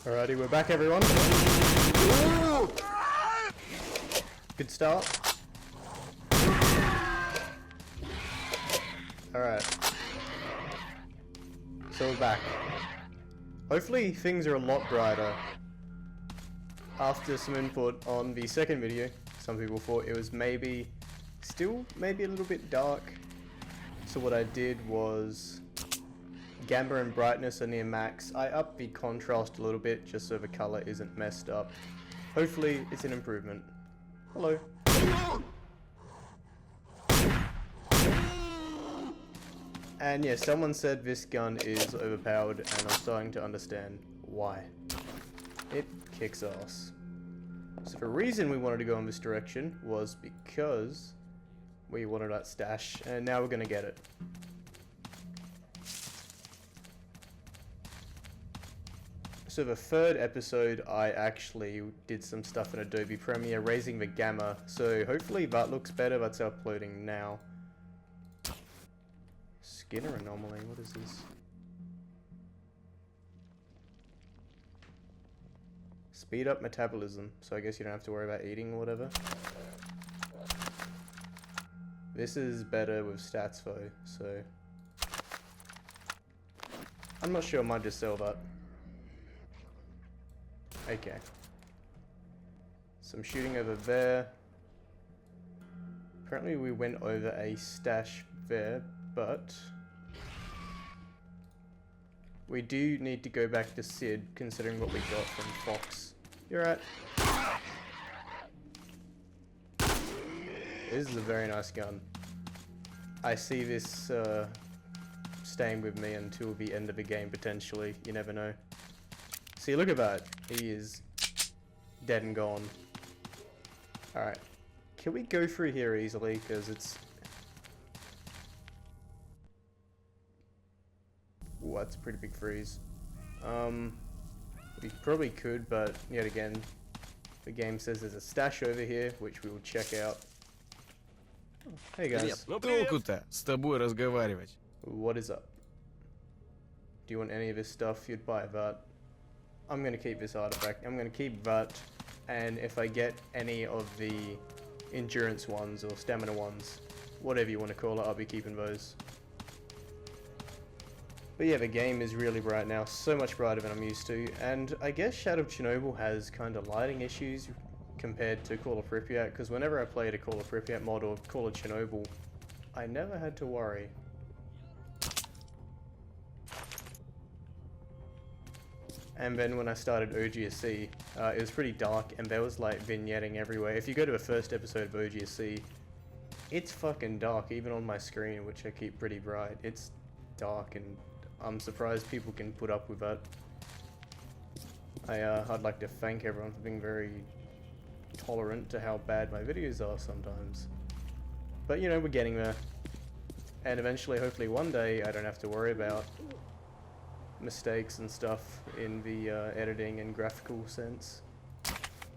Alrighty, we're back, everyone. Good start. Alright. So we're back. Hopefully things are a lot brighter. After some input on the second video, some people thought it was still maybe a little bit dark. So what I did was gamma and brightness are near max. I upped the contrast a little bit just so the color isn't messed up. Hopefully it's an improvement. Hello. And yeah, someone said this gun is overpowered, and I'm starting to understand why. It kicks ass. So the reason we wanted to go in this direction was because we wanted that stash, and now we're gonna get it. So the third episode, I actually did some stuff in Adobe Premiere, raising the gamma, so hopefully that looks better. That's uploading now. Skinner anomaly, what is this? Speed up metabolism, so I guess you don't have to worry about eating or whatever. This is better with stats though, so I'm not sure, I might just sell that. Okay. Some shooting over there. Apparently we went over a stash there, but we do need to go back to Sid, considering what we got from Fox. You're right. This is a very nice gun. I see this staying with me until the end of the game, potentially. You never know. See, look at that. He is dead and gone. Alright. Can we go through here easily? Because it's... Ooh, that's a pretty big freeze. We probably could, but yet again, the game says there's a stash over here, which we will check out. Oh, hey guys. Толку-то с тобой разговаривать. What is up? Do you want any of this stuff? You'd buy that. I'm gonna keep this artifact. I'm gonna keep that, and if I get any of the endurance ones or stamina ones, whatever you want to call it, I'll be keeping those. But yeah, the game is really bright now, so much brighter than I'm used to, and I guess Shadow of Chernobyl has kind of lighting issues compared to Call of Pripyat, because whenever I played a Call of Pripyat mod or Call of Chernobyl, I never had to worry. And then when I started OGSC, it was pretty dark and there was like vignetting everywhere. If you go to the first episode of OGSC, it's fucking dark, even on my screen, which I keep pretty bright. It's dark, and I'm surprised people can put up with that. I'd like to thank everyone for being very tolerant to how bad my videos are sometimes. But you know, we're getting there. And eventually, hopefully one day, I don't have to worry about mistakes and stuff in the editing and graphical sense.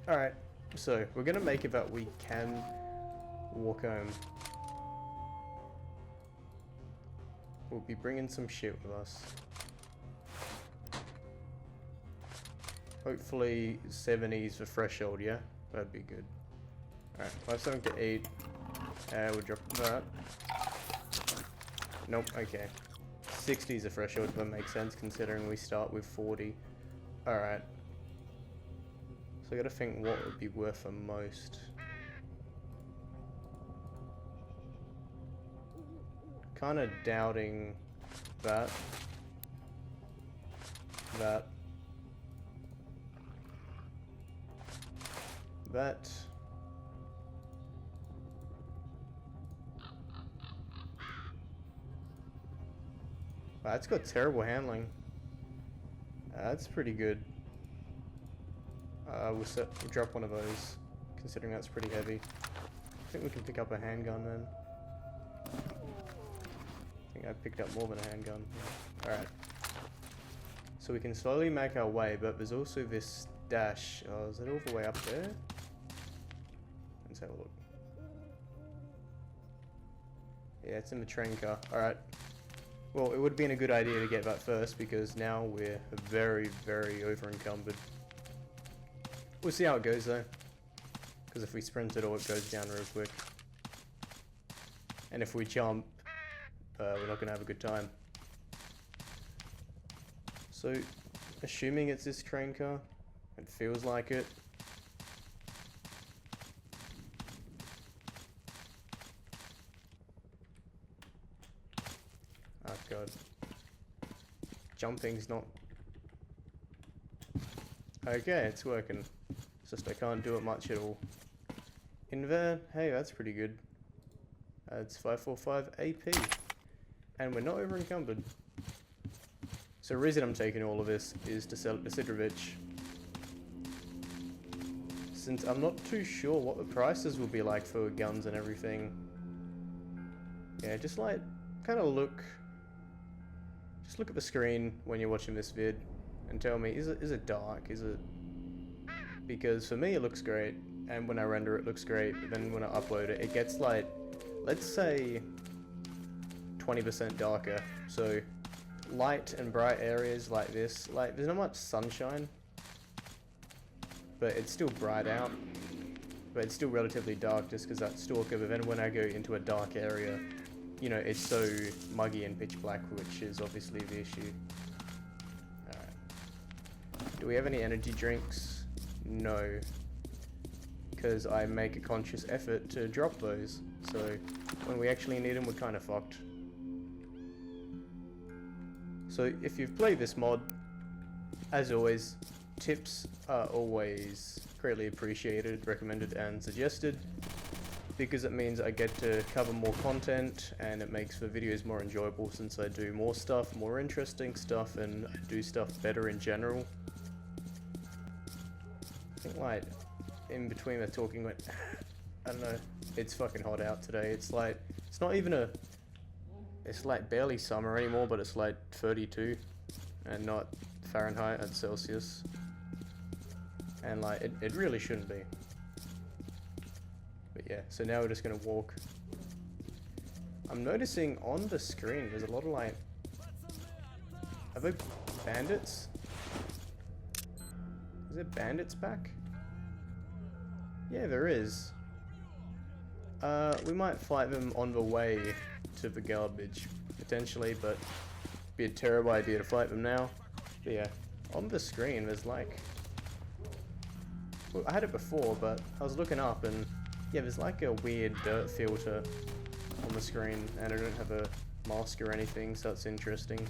Alright, so we're gonna make it that we can walk home. We'll be bringing some shit with us. Hopefully 70's the threshold, yeah? That'd be good. Alright, we'll have something to eat. We'll drop that. Nope, okay. 60 is a threshold, if that makes sense, considering we start with 40. Alright. So I gotta think what would be worth the most. Kinda doubting that. That. That. Wow, that's got terrible handling. That's pretty good. We'll drop one of those, considering that's pretty heavy. I think we can pick up a handgun then. I think I picked up more than a handgun. Yeah. Alright. So we can slowly make our way, but there's also this dash. Oh, is it all the way up there? Let's have a look. Yeah, it's in the train car. Alright. Well, it would have been a good idea to get that first because now we're very, very over encumbered. We'll see how it goes though. Because if we sprint it all, it goes down real quick. And if we jump, we're not going to have a good time. So, assuming it's this train car, it feels like it. Oh god. Jumping's not... Okay, it's working. It's just I can't do it much at all. In there, hey, that's pretty good. It's 545 AP. And we're not over encumbered. So the reason I'm taking all of this is to sell it to Sidrovich. Since I'm not too sure what the prices will be like for guns and everything. Yeah, just like, kind of look... Just look at the screen when you're watching this vid and tell me, is it dark? Is it... Because for me it looks great, and when I render it looks great, but then when I upload it, it gets like, let's say 20% darker. So light and bright areas like this, like there's not much sunshine, but it's still bright out, but it's still relatively dark just because that's Stalker. But then when I go into a dark area, you know, it's so muggy and pitch black, which is obviously the issue. Alright. Do we have any energy drinks? No. Because I make a conscious effort to drop those. So when we actually need them, we're kind of fucked. So if you've played this mod, as always, tips are always greatly appreciated, recommended and suggested, because it means I get to cover more content and it makes the videos more enjoyable since I do more stuff, more interesting stuff, and I do stuff better in general. I think like in between the talking went, I don't know, it's fucking hot out today. It's like, it's not even a, it's like barely summer anymore, but it's like 32 and not Fahrenheit and Celsius. And like, it really shouldn't be. But yeah, so now we're just gonna walk. I'm noticing on the screen there's a lot of like, are they bandits? Is there bandits back? Yeah, there is. We might fight them on the way to the garbage, potentially, but it'd be a terrible idea to fight them now. But yeah, on the screen there's like, well, I had it before, but I was looking up and yeah, there's like a weird dirt filter on the screen, and I don't have a mask or anything, so that's interesting.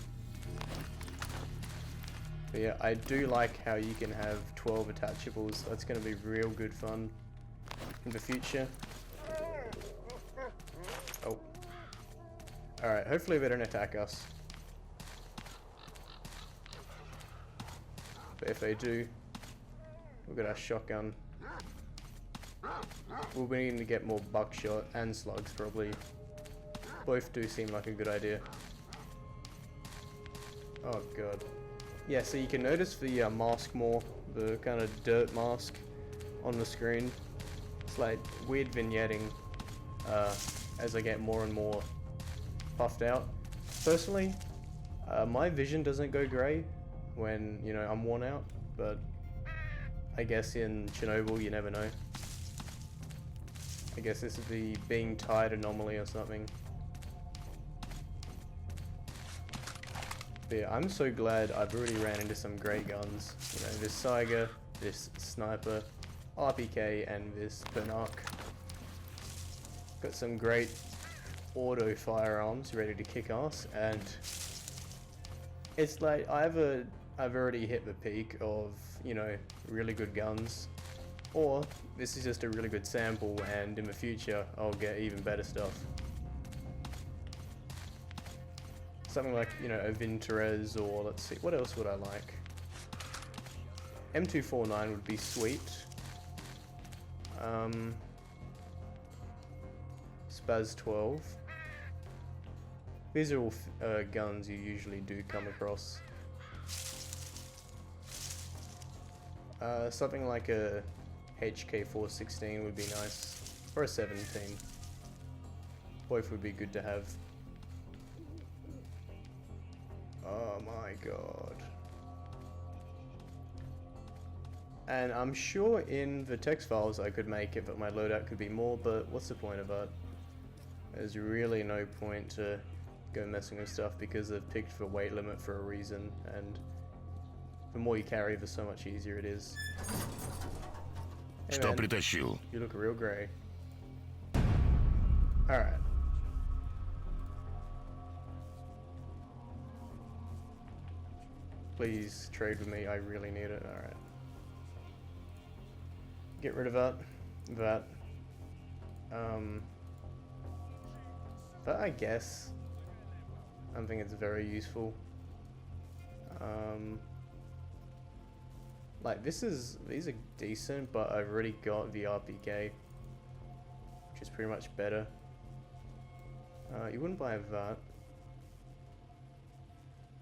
But yeah, I do like how you can have 12 attachables. That's going to be real good fun in the future. Oh. Alright, hopefully they don't attack us. But if they do, we've got our shotgun. We'll be needing to get more buckshot and slugs probably. Both do seem like a good idea. Oh god. Yeah, so you can notice the mask more, the kind of dirt mask on the screen. It's like weird vignetting as I get more and more puffed out. Personally, my vision doesn't go grey when, you know, I'm worn out, but I guess in Chernobyl you never know. I guess this is the being tired anomaly or something. But yeah, I'm so glad I've already ran into some great guns. You know, this Saiga, this Sniper, RPK, and this Banach. Got some great auto firearms ready to kick ass, and it's like I've already hit the peak of, you know, really good guns. Or this is just a really good sample, and in the future I'll get even better stuff. Something like, you know, a Vintorez, or let's see, what else would I like? M249 would be sweet. Spaz 12. These are all guns you usually do come across. Something like a HK416 would be nice, or a 17. Both would be good to have. Oh my god. And I'm sure in the text files I could make it, but my loadout could be more, but what's the point of that? There's really no point to go messing with stuff because they've picked the weight limit for a reason, and the more you carry, the so much easier it is. Hey Что man, притащил? you look real grey. Alright. Please trade with me, I really need it. Alright. Get rid of that. That. That I guess. I don't think it's very useful. Like these are decent, but I've already got the RPK, which is pretty much better. You wouldn't buy that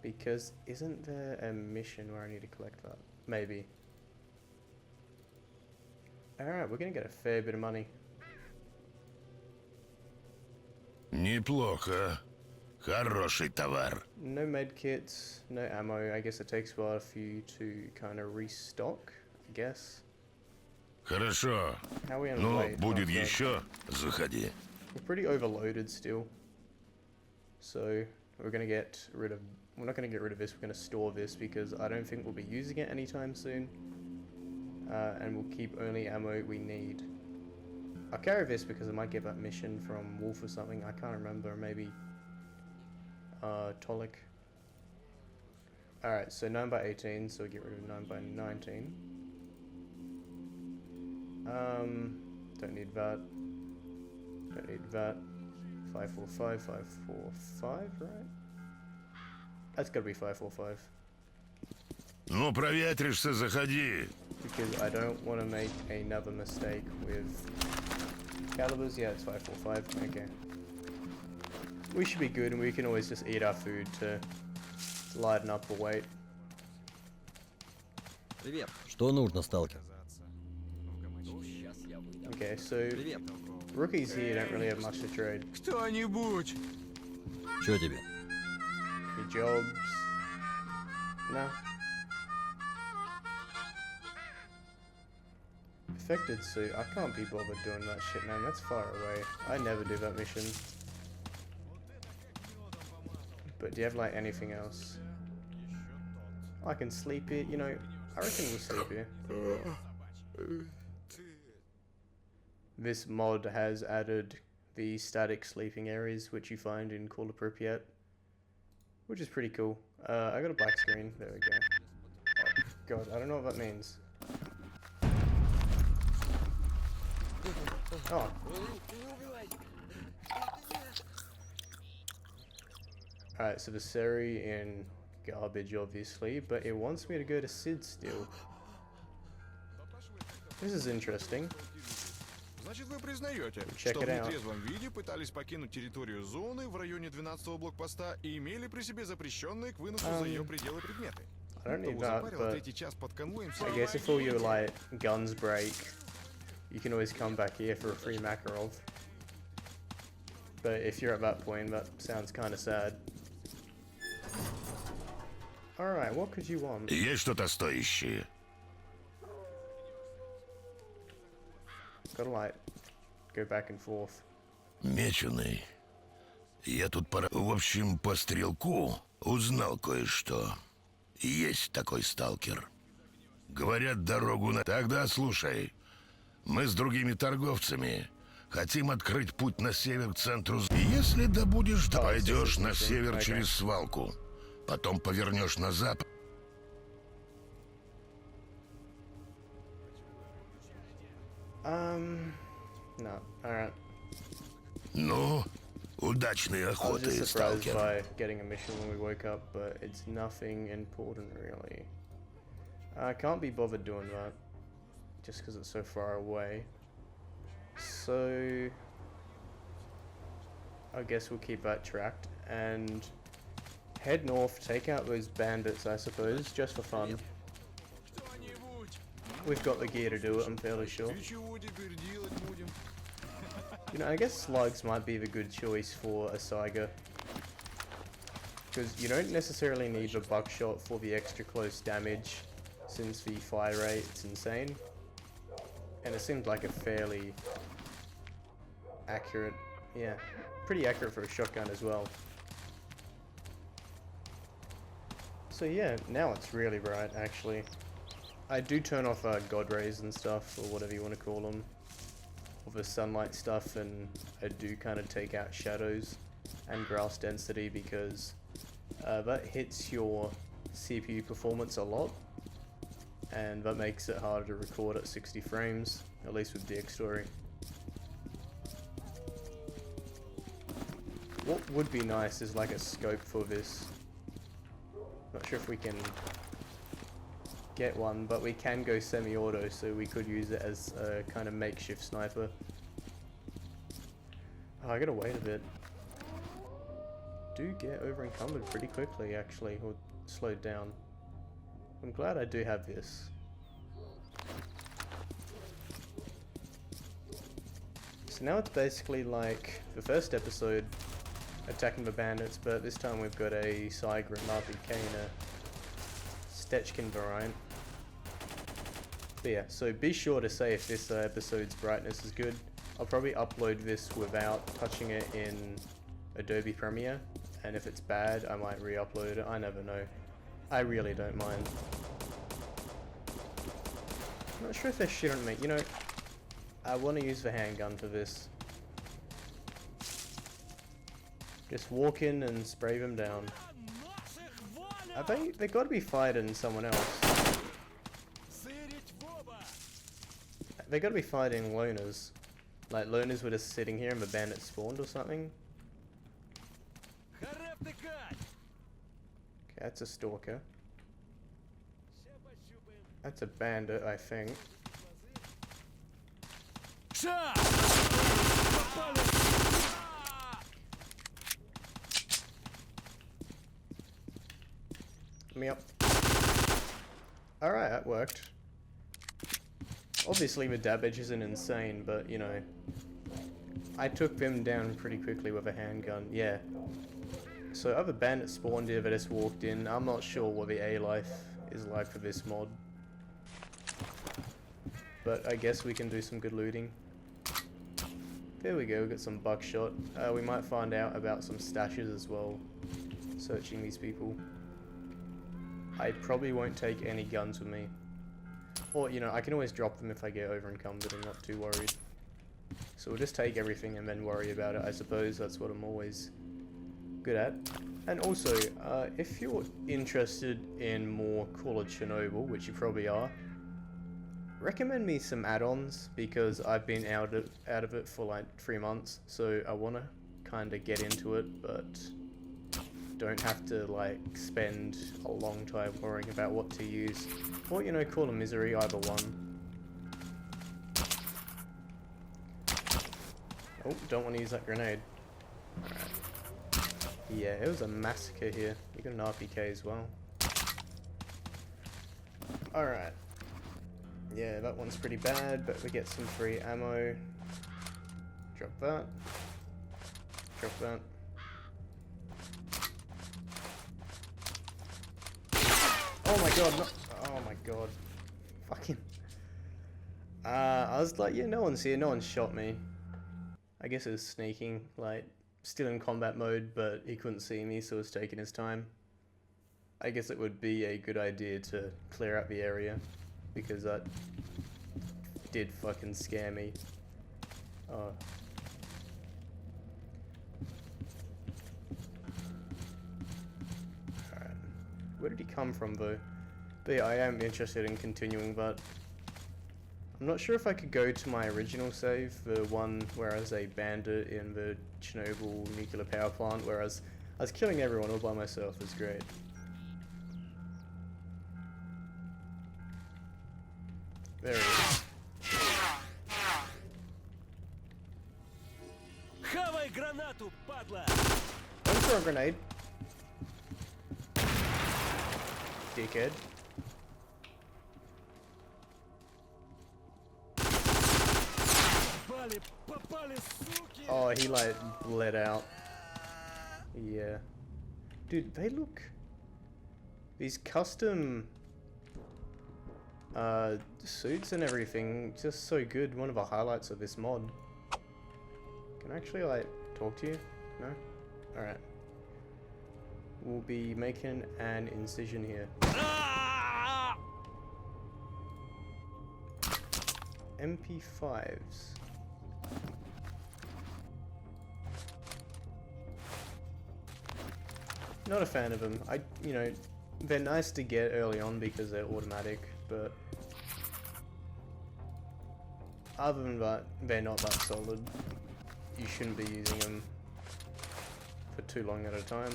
because isn't there a mission where I need to collect that? Maybe. Alright, we're gonna get a fair bit of money. Неплохо. Хороший товар. No medkits, no ammo. I guess it takes a while for you to kind of restock, I guess. Хорошо. How are we on Ну, weight? будет Okay. еще, заходи. We're pretty overloaded still. So we're gonna get rid of, we're not gonna get rid of this, we're gonna store this because I don't think we'll be using it anytime soon. And we'll keep only ammo we need. I'll carry this because I might get that mission from Wolf or something, I can't remember, maybe S.T.A.L.K.E.R. Alright, so 9x18, so we get rid of 9x19. Don't need that. Don't need that. 545, 545, right? That's gotta be 545. Ну, проветришься, заходи. Because I don't want to make another mistake with calibers. Yeah, it's 545. Okay. We should be good, and we can always just eat our food to lighten up the weight. Привет. Что нужно, сталкер? Okay, so Привет. rookies here don't really have much to trade. Кто-нибудь! Чё тебе? Any jobs? No. Affected suit. I can't be bothered doing that shit, man. That's far away. I never do that mission. But do you have like anything else? I can sleep here. You know, I reckon we'll sleep here. This mod has added the static sleeping areas, which you find in Call of Pripyat, which is pretty cool. I got a black screen. There we go. Oh, God, I don't know what that means. Oh. Alright, so the Seri in garbage, obviously, but it wants me to go to Sid still. This is interesting. Значит, вы признаете, Check что it в out. нетрезвом виде пытались покинуть территорию зоны в районе 12-го блокпоста и имели при себе запрещенные к выносу за ее пределы предметы. I don't need Того that, запарило but третий час под конвоем I guess if all your like guns break, you can always come back here for a free Makarov. But if you're at that point, that sounds kind of sad. Alright, what could you want? Есть что-то стоящее? Gotta like go back and forth. Меченый. Я тут В общем, по стрелку узнал кое-что. Есть такой сталкер. Говорят, дорогу на... Тогда слушай. Мы с другими торговцами хотим открыть путь на север к центру. Если добудешь, то пойдешь на север через свалку. Потом повернешь на запад. No. Alright. Ну, удачной I was охоты, just surprised сталкер. by getting a mission when we woke up, but it's nothing important really. I can't be bothered doing that, just because it's so far away. So, I guess we'll keep that tracked and head north, take out those bandits, I suppose, just for fun. We've got the gear to do it, I'm fairly sure. И чего теперь делать будем? You know, I guess slugs might be the good choice for a Saiga. Because you don't necessarily need the buckshot for the extra close damage, since the fire rate is insane. And it seemed like a fairly accurate, yeah, pretty accurate for a shotgun as well. So yeah, now it's really bright actually. I do turn off god rays and stuff, or whatever you want to call them, or the sunlight stuff, and I do kind of take out shadows and grass density because that hits your CPU performance a lot, and that makes it harder to record at 60 frames, at least with DxStory. What would be nice is like a scope for this. Not sure if we can get one, but we can go semi-auto, so we could use it as a kind of makeshift sniper. Oh, I gotta wait a bit. Do get over encumbered pretty quickly actually, or slowed down. I'm glad I do have this. So now it's basically like the first episode, attacking the bandits, but this time we've got a S.T.A.L.K.E.R and RPK and a S.T.A.L.K.E.R variant. But yeah, so be sure to say if this episode's brightness is good. I'll probably upload this without touching it in Adobe Premiere, and if it's bad I might re-upload it, I never know. I really don't mind. I'm not sure if they're shit on me, you know, I want to use the handgun for this. Just walk in and spray them down. I think they gotta be fighting someone else. They gotta be fighting loners. Like loners were just sitting here and the bandits spawned or something. Okay, that's a stalker. That's a bandit, I think. Me up. Alright, that worked. Obviously the damage isn't insane, but you know, I took them down pretty quickly with a handgun, yeah. So other bandits spawned here that just walked in. I'm not sure what the A life is like for this mod, but I guess we can do some good looting. There we go, we got some buckshot. We might find out about some stashes as well, searching these people. I probably won't take any guns with me. Or, you know, I can always drop them if I get over encumbered. I'm not too worried. So we'll just take everything and then worry about it. I suppose that's what I'm always good at. And also, if you're interested in more Call of Chernobyl, which you probably are, recommend me some add-ons, because I've been out of it for like 3 months. So I want to kind of get into it, but don't have to like spend a long time worrying about what to use, or you know, call a misery, either one. Oh, don't want to use that grenade. Alright. Yeah, it was a massacre here. You got an RPK as well. Alright. Yeah, that one's pretty bad, but we get some free ammo. Drop that. Drop that. Oh my god, no. Oh my god. Fucking. I was like, yeah, no one's here, no one shot me. I guess it was sneaking, like, still in combat mode, but he couldn't see me, so it was taking his time. I guess it would be a good idea to clear out the area, because that did fucking scare me. Oh. Where did he come from though? But yeah, I am interested in continuing, but I'm not sure if I could go to my original save, the one where I was a bandit in the Chernobyl nuclear power plant, where I was killing everyone all by myself. It was great. There it is. Don't throw a grenade. Dickhead. Oh, he like bled out. Yeah. Dude, they look... These custom suits and everything, just so good. One of the highlights of this mod. Can I actually, like, talk to you? No? Alright. We'll be making an incision here. MP5s. Not a fan of them. You know, they're nice to get early on because they're automatic, but other than that, they're not that solid. You shouldn't be using them for too long at a time.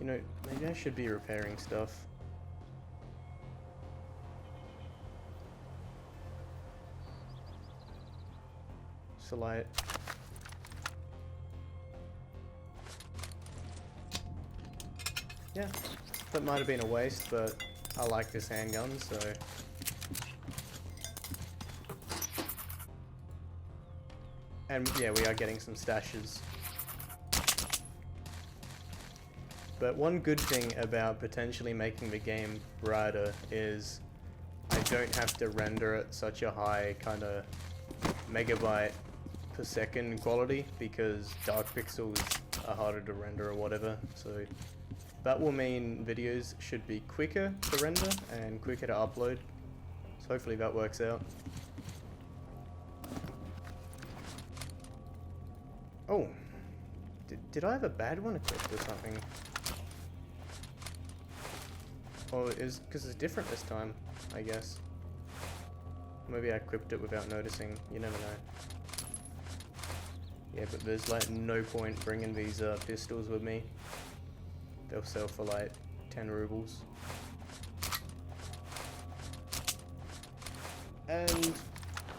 You know, maybe I should be repairing stuff. So like, yeah, that might have been a waste, but I like this handgun, so. And yeah, we are getting some stashes. But one good thing about potentially making the game brighter is I don't have to render at such a high kind of megabyte per second quality because dark pixels are harder to render or whatever. So that will mean videos should be quicker to render and quicker to upload. So hopefully that works out. Oh, did I have a bad one equipped or something? Oh, it is because it's different this time, I guess. Maybe I equipped it without noticing. You never know. Yeah, but there's like no point bringing these pistols with me. They'll sell for like 10 rubles. And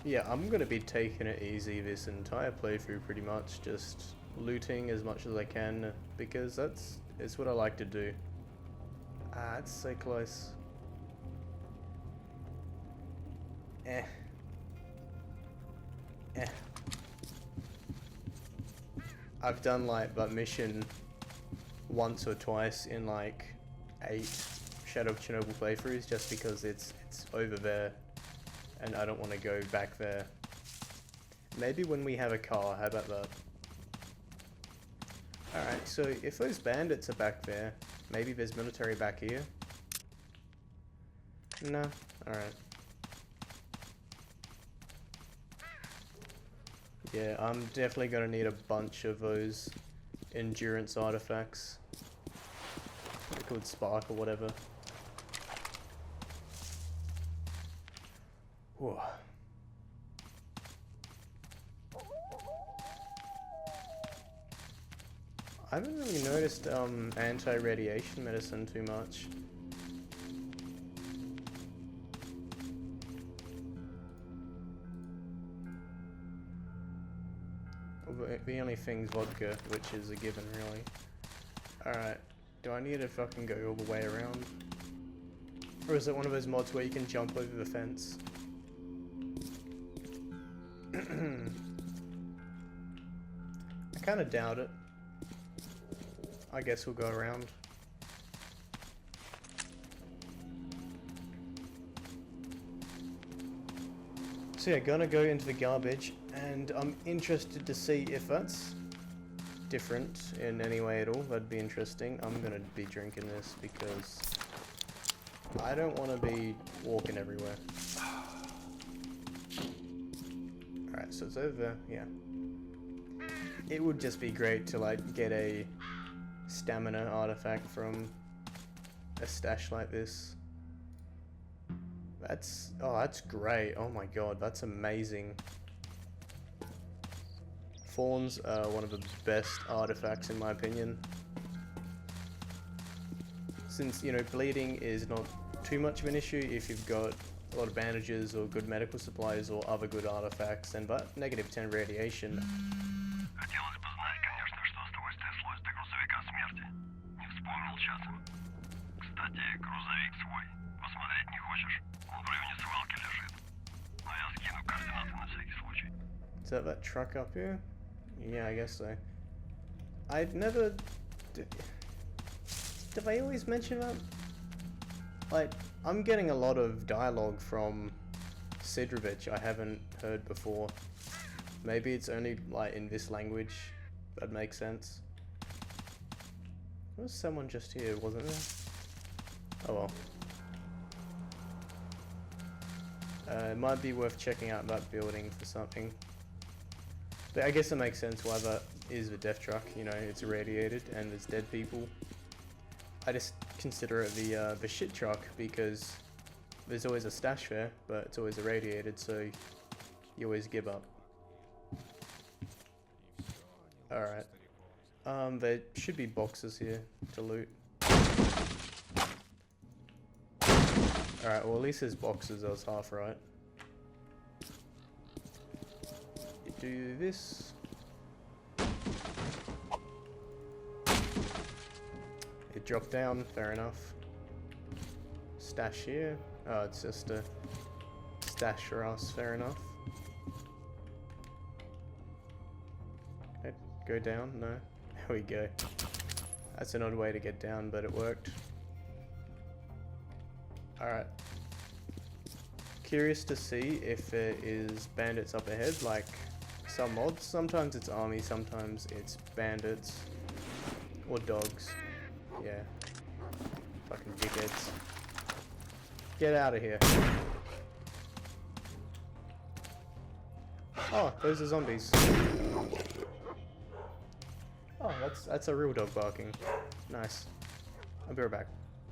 yeah, I'm gonna be taking it easy this entire playthrough pretty much, just looting as much as I can because it's what I like to do. Ah, it's so close. Eh. I've done like that mission once or twice in like 8 Shadow of Chernobyl playthroughs just because it's over there and I don't want to go back there. Maybe when we have a car, how about that? Alright, so if those bandits are back there, maybe there's military back here? No? Alright. Yeah, I'm definitely gonna need a bunch of those endurance artifacts. They're called Spark or whatever. Whoa. I haven't really noticed anti-radiation medicine too much. The only thing's vodka, which is a given, really. Alright, do I need to fucking go all the way around? Or is it one of those mods where you can jump over the fence? I kinda doubt it. I guess we'll go around. So yeah, gonna go into the garbage, and I'm interested to see if that's different in any way at all. That'd be interesting. I'm gonna be drinking this because I don't want to be walking everywhere. Alright, so it's over there, yeah. It would just be great to like get a stamina artifact from a stash like this. That's great. Oh my god, that's amazing. Fawns are one of the best artifacts in my opinion. Since, you know, bleeding is not too much of an issue if you've got a lot of bandages or good medical supplies or other good artifacts, and but -10 radiation. Хотелось бы знать, конечно, что строй стряслось до грузовика смерти. Не вспомнил часом. Кстати, грузовик свой. Посмотреть не хочешь? Он в районе свалки лежит. Но я скину координаты на всякий случай. Is that truck up here? Yeah, I guess so. I'd never... Do they always mention that? Like, I'm getting a lot of dialogue from Sidrovich I haven't heard before. Maybe it's only, like, in this language. That makes sense. There was someone just here, wasn't there? Oh well. It might be worth checking out that building for something. But I guess it makes sense why that is the death truck, you know, it's irradiated and there's dead people. I just consider it the shit truck because there's always a stash there, but it's always irradiated, so you always give up. Alright. There should be boxes here to loot. Alright, well at least there's boxes, I was half right. You do this. It dropped down, fair enough. Stash here. Oh, it's just a stash for us, fair enough. Okay, go down, no. There we go. That's an odd way to get down, but it worked. Alright. Curious to see if there is bandits up ahead, like some mods. Sometimes it's army, sometimes it's bandits. Or dogs. Yeah. Fucking dickheads. Get out of here. Oh, those are zombies. Oh, that's a real dog barking. Nice. I'll be right back.